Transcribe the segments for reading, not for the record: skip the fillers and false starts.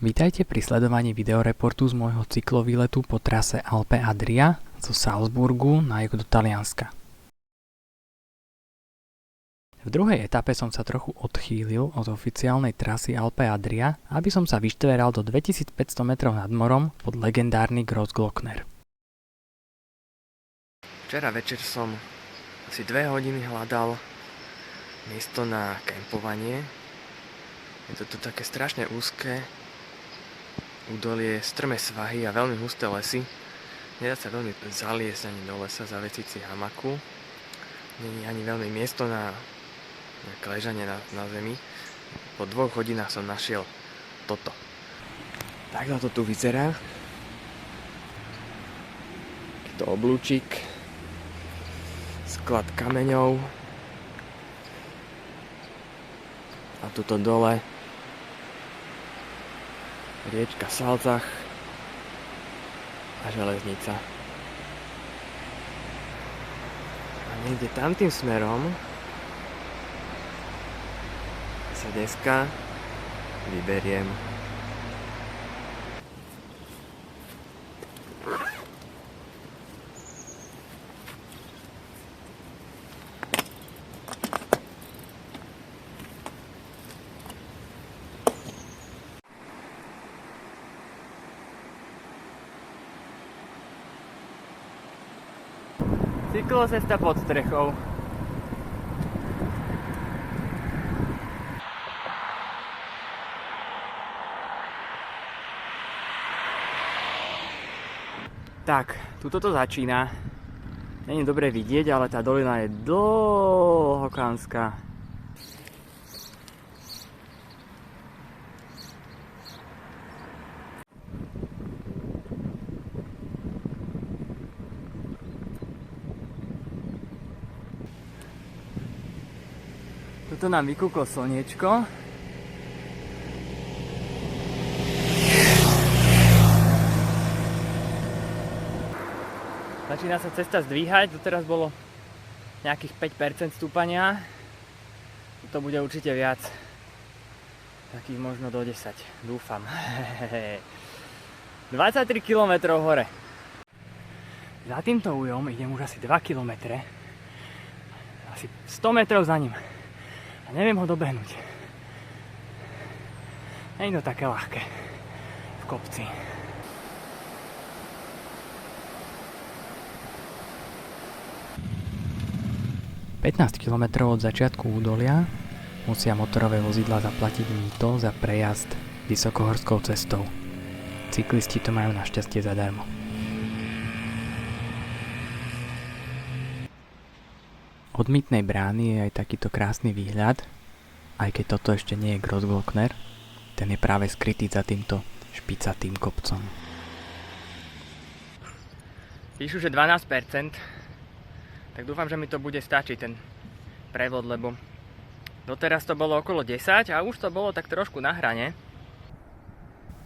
Vítajte pri sledovaní videoreportu z môjho cyklovýletu po trase Alpe Adria zo Salzburgu na juh do Talianska. V druhej etape som sa trochu odchýlil od oficiálnej trasy Alpe Adria, aby som sa vyštveral do 2500 metrov nad morom pod legendárny Grossglockner. Včera večer som asi 2 hodiny hľadal miesto na kempovanie. Je to tu také strašne úzke údolie, strmé svahy a veľmi husté lesy. Nedá sa veľmi zaliesť ani do lesa, zavesiť si hamaku. Nie je ani veľmi miesto na nejaké ležanie na zemi. Po 2 hodinách som našiel toto. Takto to tu vyzerá. Takýto oblúčik. Sklad kameňov. A tuto dole riečka Salzach a železnica. A niekde tamtým smerom sa dneska vyberiem. Cyklocesta pod strechou. Tak, tuto to začína. Není dobre vidieť, ale tá dolina je dlhokánska. Tuto nám vykúklo slniečko. Začína sa cesta zdvíhať, doteraz bolo nejakých 5% stúpania. To bude určite viac. Takých možno do 10, dúfam. 23 km hore. Za týmto ujom idem už asi 2 km. Asi 100 metrov za ním. A neviem ho dobehnúť. Nie je to také ľahké v kopci. ...15 km od začiatku údolia musia motorové vozidlá zaplatiť mýto za prejazd vysokohorskou cestou. Cyklisti to majú našťastie zadarmo. Od mýtnej brány je aj takýto krásny výhľad, aj keď toto ešte nie je Grossglockner, ten je práve skrytý za týmto špicatým kopcom. Píšu, že 12%. Tak dúfam, že mi to bude stačiť ten prevod, lebo doteraz to bolo okolo 10 a už to bolo tak trošku na hrane.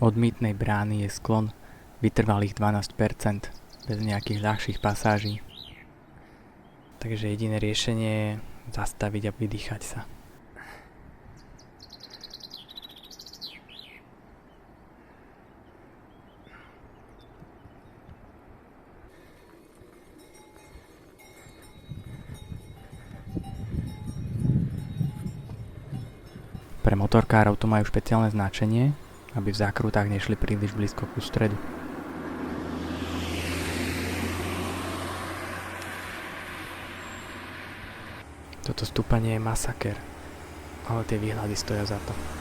Od mýtnej brány je sklon vytrvalých 12%, bez nejakých ľahších pasáží. Takže jediné riešenie je zastaviť a vydýchať sa. Pre motorkárov to majú špeciálne značenie, aby v zákrutách nešli príliš blízko ku stredu. Toto stúpanie je masaker, ale tie výhľady stoja za to.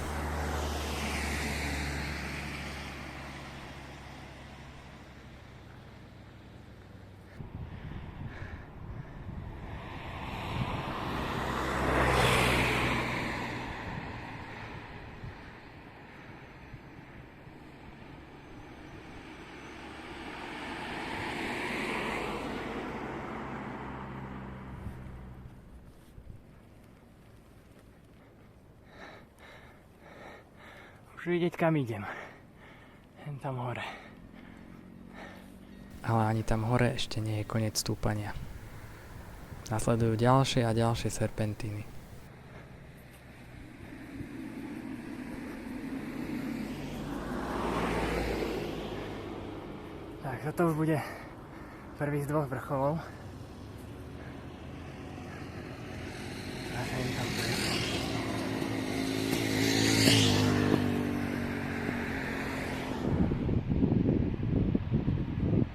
Už vidieť, kam idem. Jen tam hore. Ale ani tam hore ešte nie je koniec stúpania. Nasledujú ďalšie a ďalšie serpentíny. Tak toto už bude prvý z 2 vrcholov.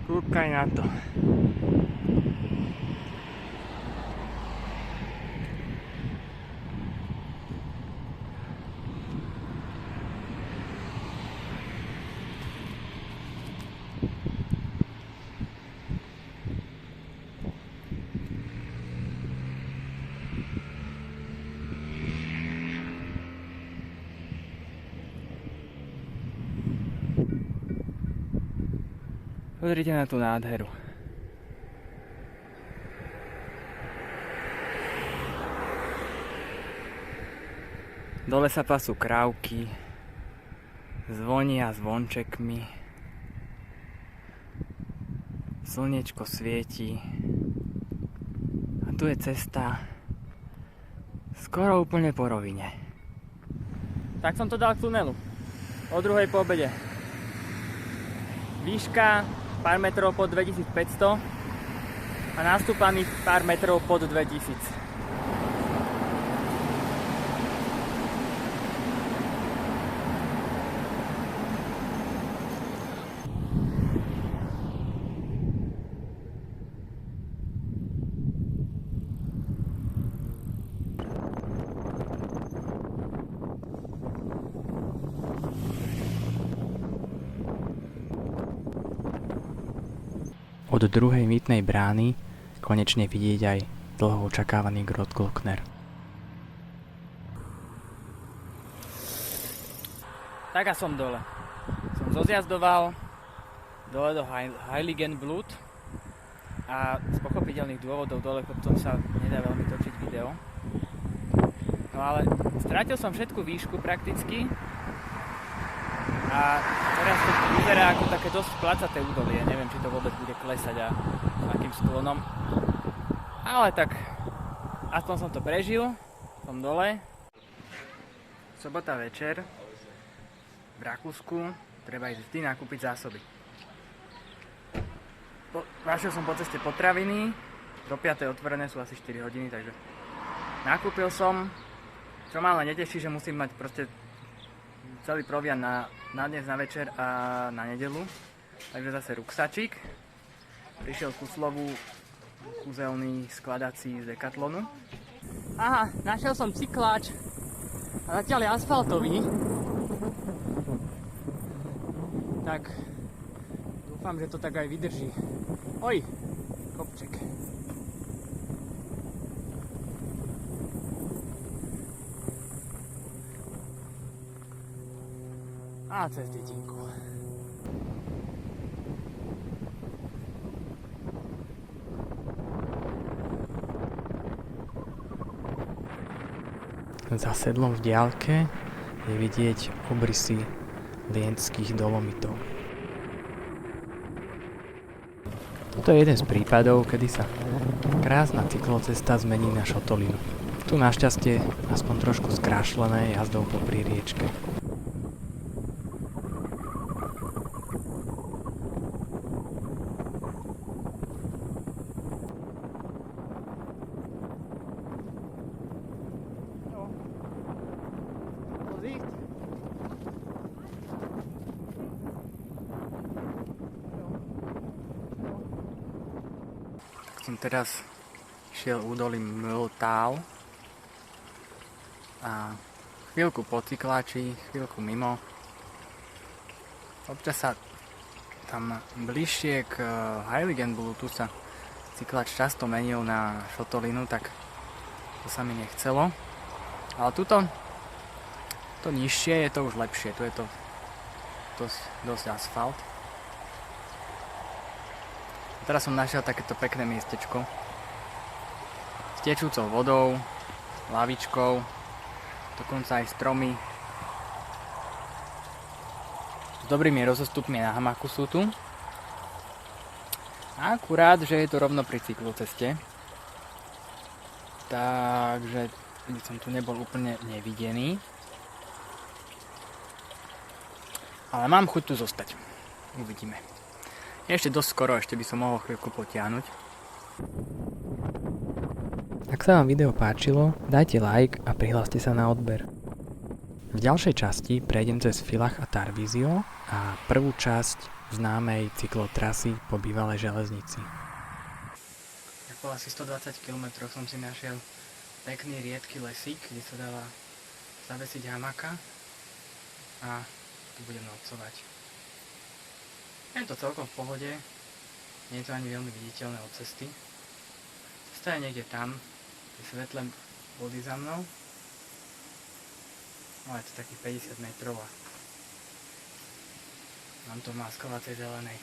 Kúkaj na to. Pozrite na tú nádheru. Dole sa pasú krávky, zvonia zvončekmi, slniečko svieti a tu je cesta skoro úplne po rovine. Tak som to dal k tunelu o 2:00 po obede. Výška pár metrov pod 2500 a nastúpaných pár metrov pod 2000. Od druhej mýtnej brány konečne vidieť aj dlho očakávaný Großglockner. Tak a som dole. Som zozjazdoval dole do Heiligenblut a z pochopiteľných dôvodov dole kopcom sa nedá veľmi točiť video. No ale strátil som všetku výšku prakticky a teraz to vyzerá ako také dosť placaté údolie. Neviem, či to vôbec bude klesať a s akým sklonom. Ale tak, aspoň som to prežil. Som dole. Sobota večer. V Rakúsku. Treba ísť vždy nakúpiť zásoby. Našiel som po ceste potraviny. Do 5. otvorené sú asi 4 hodiny, takže nakúpil som. Čo ma ale neteší, že musím mať proste celý proviant na dnes, na večer a na nedeľu. Takže zase ruksačík. Prišiel Kuslovu kúzelný skladací z Decathlonu. Aha, našiel som cykláč. A zatiaľ je asfaltový. Tak dúfam, že to tak aj vydrží. Oj, kopček. A cez dedinku. Za sedlom v diaľke je vidieť obrysy Lienských dolomitov. Toto je jeden z prípadov, kedy sa krásna cyklocesta zmení na šotolinu. Tu našťastie aspoň trošku skrášlené jazdou popri riečke. Som teraz šiel údolím Mühltal a chvíľku po cykláči, chvíľku mimo. Občas sa tam bližšie k Heiligenblutu sa cykláč často menil na šotolinu, tak to sa mi nechcelo. Ale tuto to nižšie je to už lepšie, tu je to dosť asfalt. Teraz som našiel takéto pekné miestečko s tečúcou vodou, lavičkou, dokonca aj stromy. S dobrými rozostupmi na hamaku sú tu. A akurát, že je to rovno pri cykloceste. Takže by som tu nebol úplne nevidený. Ale mám chuť tu zostať. Uvidíme. Je ešte dosť skoro, ešte by som mohol chvíľku potiahnuť. Ak sa vám video páčilo, dajte like a prihláste sa na odber. V ďalšej časti prejdem cez Villach a Tarvisio a prvú časť známej cyklotrasy po bývalej železnici. Po asi 120 km som si našiel pekný riedky lesík, kde sa dala zavesiť hamaka a tu budem nocovať. Je to celkom v pohode, nie je to ani veľmi viditeľné od cesty. Cesta je niekde tam, je svetlé vody za mnou, ale je to takých 50 metrov a mám to v maskovacej zelenej.